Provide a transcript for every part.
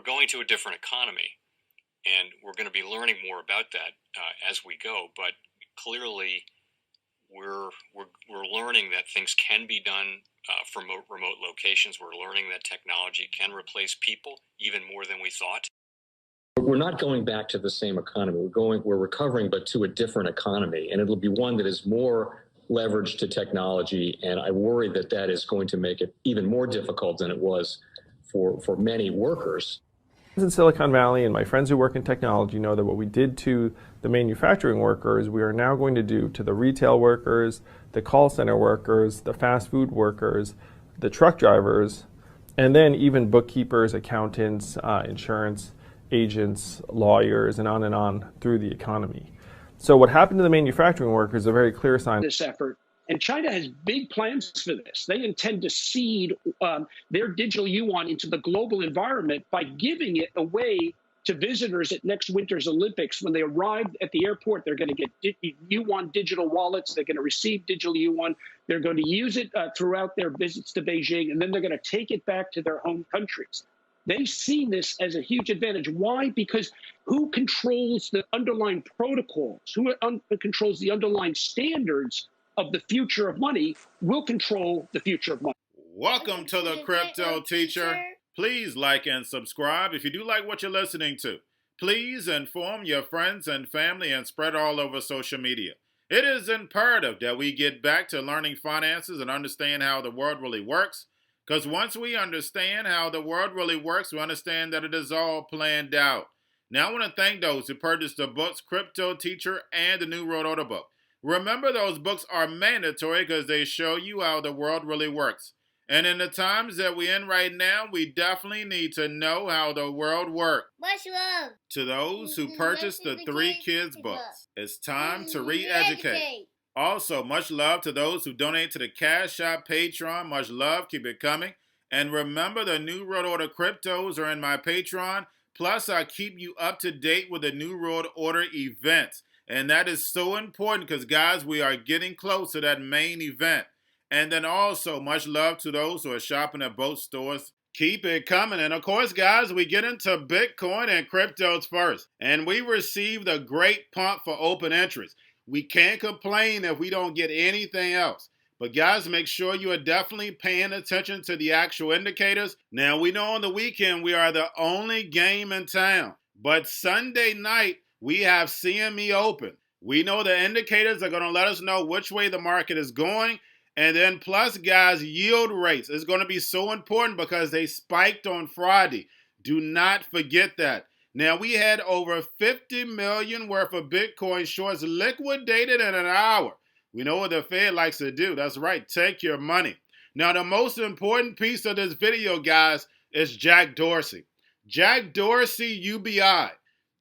going to a different economy, and we're going to be learning more about that as we go. But clearly, we're learning that things can be done from remote locations. We're learning that technology can replace people even more than we thought. We're not going back to the same economy. We're recovering, but to a different economy, and it'll be one that is more leveraged to technology. And I worry that that is going to make it even more difficult than it was for many workers. In Silicon Valley, and my friends who work in technology know that what we did to the manufacturing workers, we are now going to do to the retail workers, the call center workers, the fast food workers, the truck drivers, and then even bookkeepers, accountants, insurance agents, lawyers, and on through the economy. So what happened to the manufacturing workers is a very clear sign. This effort, and China has big plans for this. They intend to seed their digital yuan into the global environment by giving it away to visitors at next winter's Olympics. When they arrive at the airport, they're going to get yuan digital wallets. They're going to receive digital yuan. They're going to use it throughout their visits to Beijing, and then they're going to take it back to their home countries. They see this as a huge advantage. Why? Because who controls the underlying protocols, who controls the underlying standards of the future of money will control the future of money. Welcome to the Crypto Teacher. Please like and subscribe if you do like what you're listening to. Please inform your friends and family and spread all over social media. It is imperative that we get back to learning finances and understand how the world really works. Because once we understand how the world really works, we understand that it is all planned out. Now I want to thank those who purchased the books Cryptoteacher and the New World Order book. Remember, those books are mandatory because they show you how the world really works. And in the times that we're in right now, we definitely need to know how the world works. Much love to those who purchased the Three Kids books. It's time to re-educate. Also, much love to those who donate to the Cash App, Patreon. Much love. Keep it coming. And remember, the New World Order cryptos are in my Patreon. Plus, I keep you up to date with the New World Order events. And that is so important because, guys, we are getting close to that main event. And then also, much love to those who are shopping at both stores. Keep it coming. And of course, guys, we get into Bitcoin and cryptos first. And we received a great pump for open interest. We can't complain if we don't get anything else. But guys, make sure you are definitely paying attention to the actual indicators. Now, we know on the weekend we are the only game in town. But Sunday night, we have CME open. We know the indicators are going to let us know which way the market is going. And then plus, guys, yield rates is going to be so important because they spiked on Friday. Do not forget that. Now, we had over 50 million worth of Bitcoin shorts liquidated in an hour. We know what the Fed likes to do. That's right. Take your money. Now, the most important piece of this video, guys, is Jack Dorsey. Jack Dorsey UBI,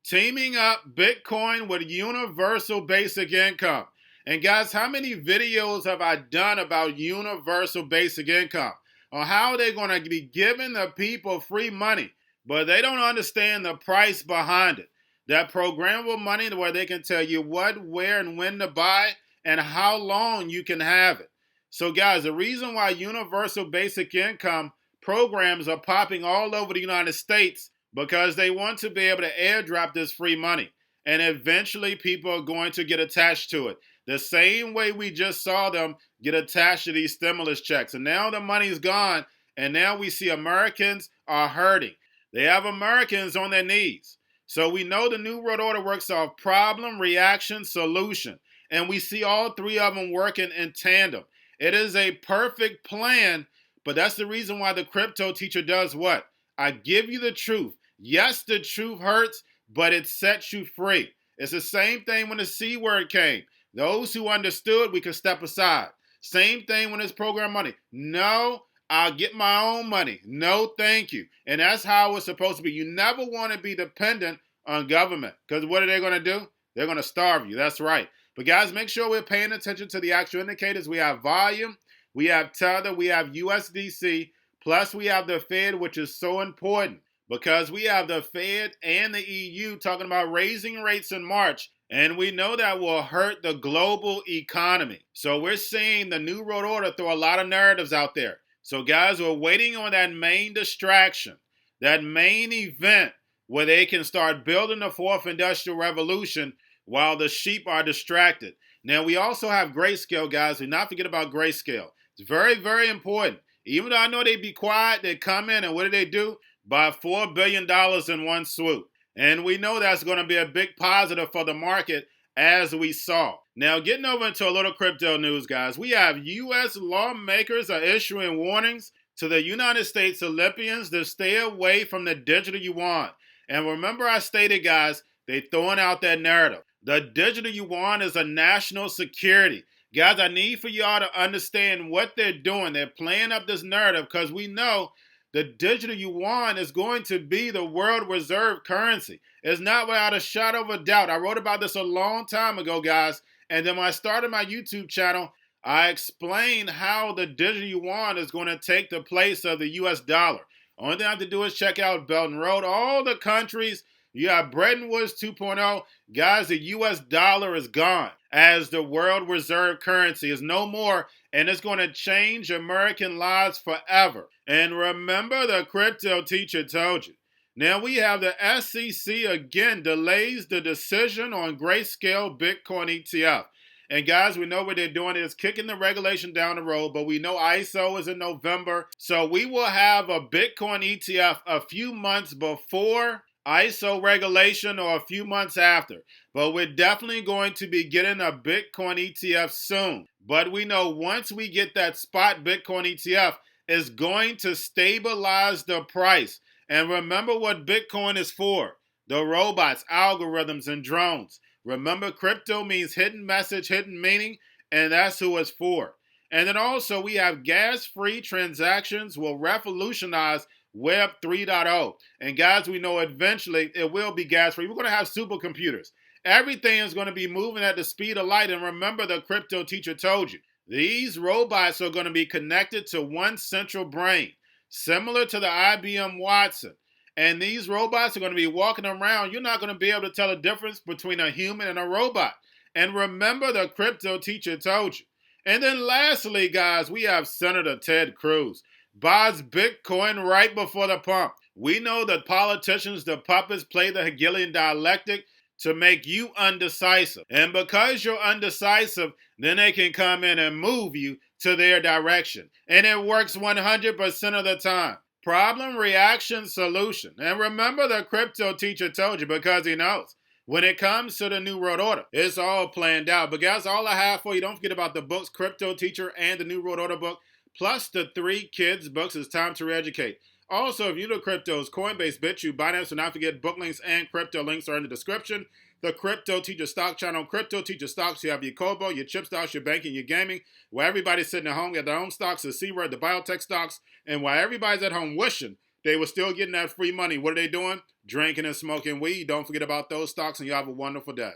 teaming up Bitcoin with universal basic income. And guys, how many videos have I done about universal basic income? On how they're going to be giving the people free money. But they don't understand the price behind it. That programmable money where they can tell you what, where, and when to buy and how long you can have it. So guys, the reason why universal basic income programs are popping all over the United States because they want to be able to airdrop this free money. And eventually people are going to get attached to it. The same way we just saw them get attached to these stimulus checks. And now the money's gone. And now we see Americans are hurting. They have Americans on their knees. So we know the New World Order works off problem, reaction, solution. And we see all three of them working in tandem. It is a perfect plan, but that's the reason why the Crypto Teacher does what? I give you the truth. Yes, the truth hurts, but it sets you free. It's the same thing when the C word came. Those who understood, we could step aside. Same thing when it's program money. No, I'll get my own money. No, thank you. And that's how it's supposed to be. You never want to be dependent on government because what are they going to do? They're going to starve you. That's right. But guys, make sure we're paying attention to the actual indicators. We have volume, we have Tether, we have USDC, plus we have the Fed, which is so important because we have the Fed and the EU talking about raising rates in March. And we know that will hurt the global economy. So we're seeing the New World Order throw a lot of narratives out there. So guys, we're waiting on that main distraction. that main event where they can start building the fourth industrial revolution while the sheep are distracted. Now, we also have Grayscale, guys. Do not forget about Grayscale. It's very, very important. Even though I know they be quiet, they come in and what do? Buy $4 billion in one swoop. And we know that's going to be a big positive for the market, as we saw. Now, getting over into a little crypto news, guys. We have U.S. lawmakers are issuing warnings to the United States Olympians to stay away from the digital yuan. And remember I stated, guys, they throwing out that narrative. The digital yuan is a national security. Guys, I need for y'all to understand what they're doing. They're playing up this narrative because we know the digital yuan is going to be the world reserve currency. It's not without a shadow of a doubt. I wrote about this a long time ago, guys. And then when I started my YouTube channel, I explained how the digital yuan is going to take the place of the US dollar. Only thing I have to do is check out Belt and Road. All the countries, you have Bretton Woods 2.0. Guys, the US dollar is gone as the world reserve currency is no more, and it's going to change American lives forever. And remember, the crypto teacher told you. Now we have the SEC again delays the decision on Grayscale Bitcoin ETF. And guys, we know what they're doing is kicking the regulation down the road, but we know ISO is in November. So we will have a Bitcoin ETF a few months before ISO regulation or a few months after. But we're definitely going to be getting a Bitcoin ETF soon. But we know once we get that spot Bitcoin ETF, it's going to stabilize the price. And remember what Bitcoin is for. The robots, algorithms, and drones. Remember, crypto means hidden message, hidden meaning, and that's who it's for. And then also we have gas-free transactions will revolutionize Web 3.0. And guys, we know eventually it will be gas-free. We're going to have supercomputers. Everything is going to be moving at the speed of light. And remember, the crypto teacher told you, these robots are going to be connected to one central brain, similar to the IBM Watson. And these robots are going to be walking around. You're not going to be able to tell the difference between a human and a robot. And remember, the crypto teacher told you. And then lastly, guys, we have Senator Ted Cruz. Buys Bitcoin right before the pump. We know that politicians, the puppets, play the Hegelian dialectic to make you undecisive. And because you're undecisive, then they can come in and move you to their direction. And it works 100% of the time. Problem, reaction, solution. And remember, the crypto teacher told you because he knows. When it comes to the New World Order, it's all planned out. But guys, all I have for you, don't forget about the books, Crypto Teacher and the New World Order book, plus the 3 kids books. It's time to re-educate. Also, if you're new to cryptos, Coinbase, Bitrue, Binance, do not forget book links and crypto links are in the description. The Crypto Teacher stock channel, Crypto Teacher stocks. You have your Kobo, your chip stocks, your banking, your gaming. While everybody's sitting at home, you have their own stocks, the C-word, the biotech stocks. And while everybody's at home wishing they were still getting that free money, what are they doing? Drinking and smoking weed. Don't forget about those stocks, and you have a wonderful day.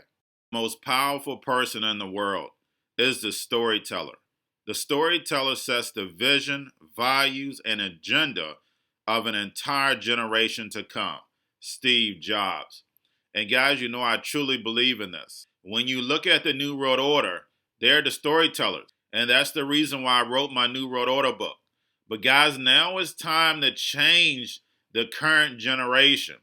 Most powerful person in the world is the storyteller. The storyteller sets the vision, values, and agenda of an entire generation to come. Steve Jobs. And guys, you know I truly believe in this. When you look at the New World Order, they're the storytellers. And that's the reason why I wrote my New World Order book. But guys, now it's time to change the current generation.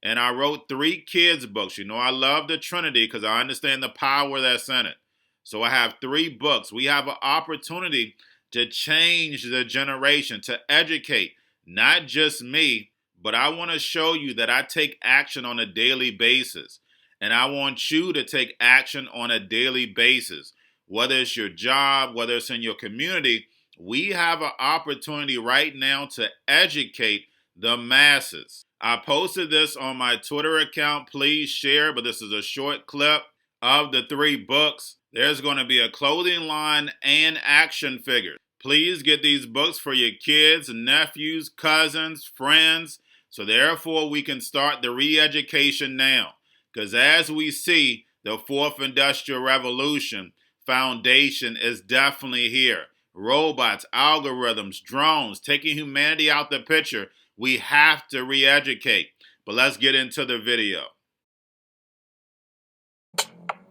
And I wrote 3 kids books. You know I love the Trinity because I understand the power that's in it. So I have 3 books. We have an opportunity to change the generation, to educate, not just me, but I want to show you that I take action on a daily basis. And I want you to take action on a daily basis. Whether it's your job, whether it's in your community, we have an opportunity right now to educate the masses. I posted this on my Twitter account. Please share, but this is a short clip of the 3 books. There's going to be a clothing line and action figures. Please get these books for your kids, nephews, cousins, friends. So therefore, we can start the re-education now. Because as we see, the 4th Industrial Revolution foundation is definitely here. Robots, algorithms, drones, taking humanity out the picture. We have to re-educate. But let's get into the video.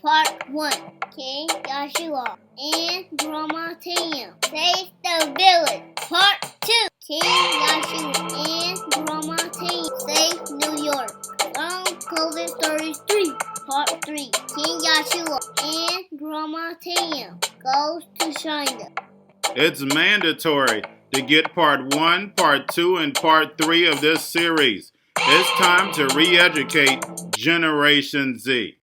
Part 1. King Joshua and Drama Team save the village. Part 2. King Yashu and Grandma Tam save New York. Long COVID 33, Part 3. King Yashua and Grandma Tam goes to China. It's mandatory to get Part 1, Part 2, and Part 3 of this series. It's time to re-educate Generation Z.